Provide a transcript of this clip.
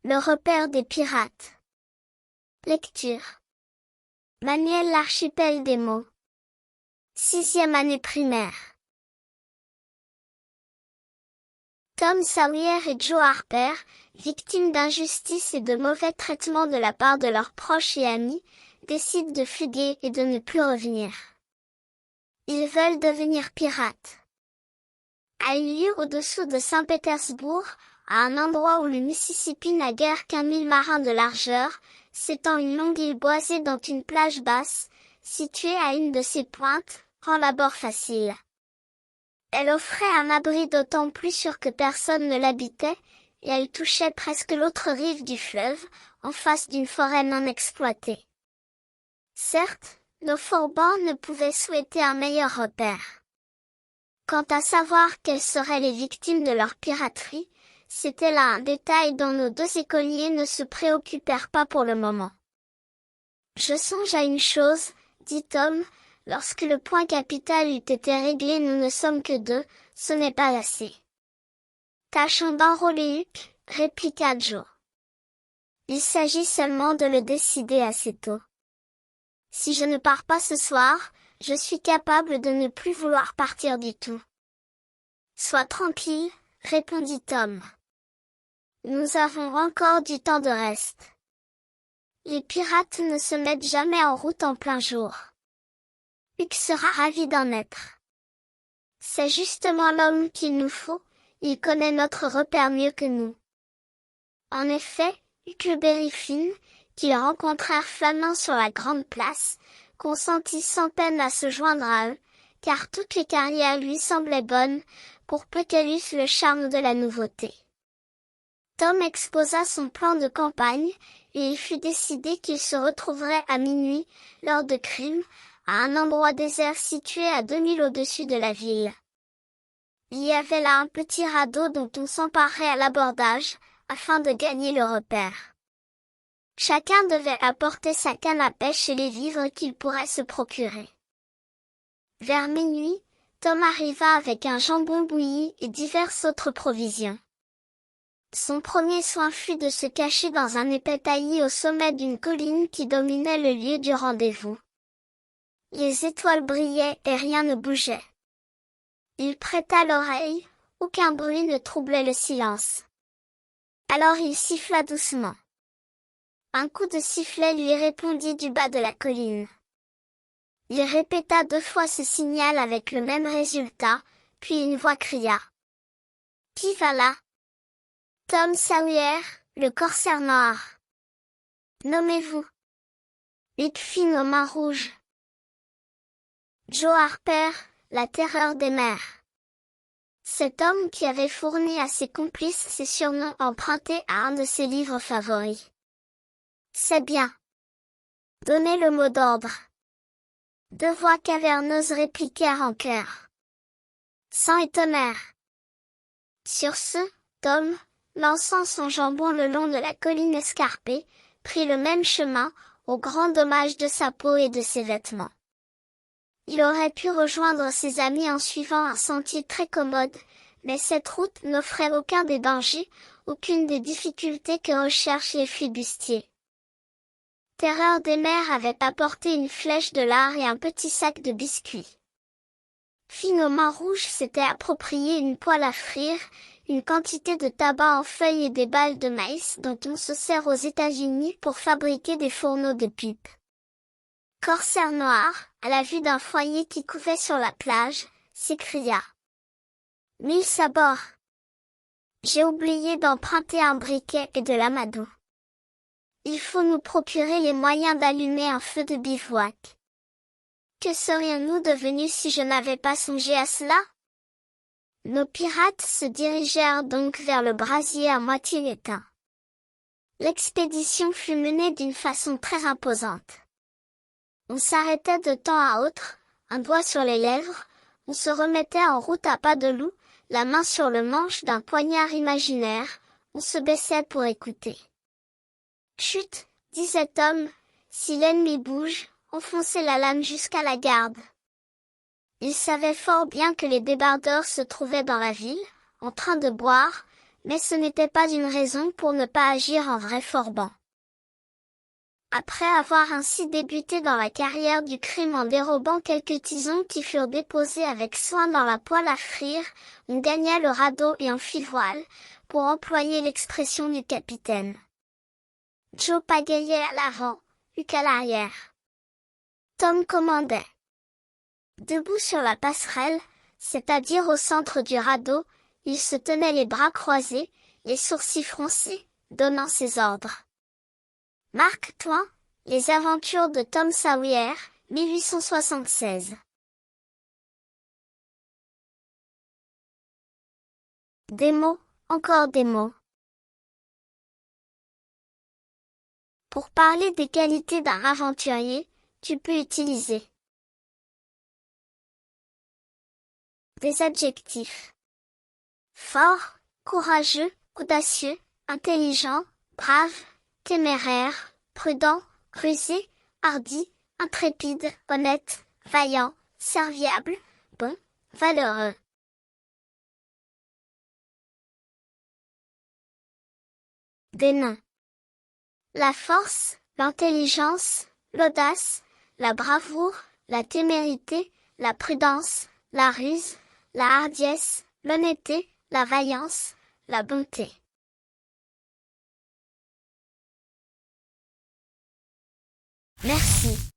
Le repère des pirates. Lecture. Manuel l'archipel des mots. 6e année primaire. Tom Sawyer et Joe Harper, victimes d'injustice et de mauvais traitements de la part de leurs proches et amis, décident de fuguer et de ne plus revenir. Ils veulent devenir pirates. A eu lieu au-dessous de Saint-Pétersbourg, à un endroit où le Mississippi n'a guère qu'1 000 marins de largeur, s'étend une longue île boisée dont une plage basse, située à une de ses pointes, rend l'abord facile. Elle offrait un abri d'autant plus sûr que personne ne l'habitait, et elle touchait presque l'autre rive du fleuve, en face d'une forêt non exploitée. Certes, nos forbans ne pouvaient souhaiter un meilleur repère. Quant à savoir quelles seraient les victimes de leur piraterie, c'était là un détail dont nos 2 écoliers ne se préoccupèrent pas pour le moment. « Je songe à une chose, dit Tom, lorsque le point capital eut été réglé, nous ne sommes que 2, ce n'est pas assez. Tâchons d'enrôler Huck, répliqua Joe. Il s'agit seulement de le décider assez tôt. Si je ne pars pas ce soir, je suis capable de ne plus vouloir partir du tout. Sois tranquille, répondit Tom. Nous avons encore du temps de reste. Les pirates ne se mettent jamais en route en plein jour. Huck sera ravi d'en être. C'est justement l'homme qu'il nous faut, il connaît notre repère mieux que nous. En effet, Huckleberry Finn, qu'ils rencontrèrent flânant sur la grande place, consentit sans peine à se joindre à eux, car toutes les carrières lui semblaient bonnes, pour peu qu'elles eussent le charme de la nouveauté. Tom exposa son plan de campagne, et il fut décidé qu'il se retrouverait à minuit, l'heure de crime, à un endroit désert situé à 2 milles au-dessus de la ville. Il y avait là un petit radeau dont on s'emparait à l'abordage, afin de gagner le repère. Chacun devait apporter sa canne à pêche et les vivres qu'il pourrait se procurer. Vers minuit, Tom arriva avec un jambon bouilli et diverses autres provisions. Son premier soin fut de se cacher dans un épais taillis au sommet d'une colline qui dominait le lieu du rendez-vous. Les étoiles brillaient et rien ne bougeait. Il prêta l'oreille, aucun bruit ne troublait le silence. Alors il siffla doucement. Un coup de sifflet lui répondit du bas de la colline. Il répéta 2 fois ce signal avec le même résultat, puis une voix cria. « Qui va là ?» Tom Sawyer, le corsaire noir. Nommez-vous. Huck Finn aux mains rouges. Joe Harper, la terreur des mers. Cet homme qui avait fourni à ses complices ses surnoms empruntés à un de ses livres favoris. C'est bien. Donnez le mot d'ordre. 2 voix caverneuses répliquèrent en chœur. Sang et tonnerre. Sur ce, Tom, lançant son jambon le long de la colline escarpée, prit le même chemin, au grand dommage de sa peau et de ses vêtements. Il aurait pu rejoindre ses amis en suivant un sentier très commode, mais cette route n'offrait aucun des dangers, aucune des difficultés que recherchent les flibustiers. Terreur des mers avait apporté une flèche de lard et un petit sac de biscuits. Finn aux mains rouges s'était approprié une poêle à frire, une quantité de tabac en feuilles et des balles de maïs dont on se sert aux États-Unis pour fabriquer des fourneaux de pipe. Corsaire noir, à la vue d'un foyer qui couvait sur la plage, s'écria. « 1000 sabords. J'ai oublié d'emprunter un briquet et de l'amadou. Il faut nous procurer les moyens d'allumer un feu de bivouac. Que serions-nous devenus si je n'avais pas songé à cela ?» Nos pirates se dirigèrent donc vers le brasier à moitié éteint. L'expédition fut menée d'une façon très imposante. On s'arrêtait de temps à autre, un doigt sur les lèvres, on se remettait en route à pas de loup, la main sur le manche d'un poignard imaginaire, on se baissait pour écouter. Chut, disait Tom, si l'ennemi bouge, enfoncez la lame jusqu'à la garde. Il savait fort bien que les débardeurs se trouvaient dans la ville, en train de boire, Mais ce n'était pas une raison pour ne pas agir en vrai Forban. Après avoir ainsi débuté dans la carrière du crime en dérobant quelques tisons qui furent déposés avec soin dans la poêle à frire, on gagna le radeau et un fil-voile, pour employer l'expression du capitaine. Joe pagayait à l'avant, Huck à l'arrière. Tom commandait. Debout sur la passerelle, c'est-à-dire au centre du radeau, il se tenait les bras croisés, les sourcils froncés, donnant ses ordres. Mark Twain, Les aventures de Tom Sawyer, 1876. Des mots, encore des mots. Pour parler des qualités d'un aventurier, tu peux utiliser des adjectifs. Fort, courageux, audacieux, intelligent, brave, téméraire, prudent, rusé, hardi, intrépide, honnête, vaillant, serviable, bon, valeureux. Des noms. La force, l'intelligence, l'audace, la bravoure, la témérité, la prudence, la ruse, la hardiesse, l'honnêteté, la vaillance, la bonté. Merci.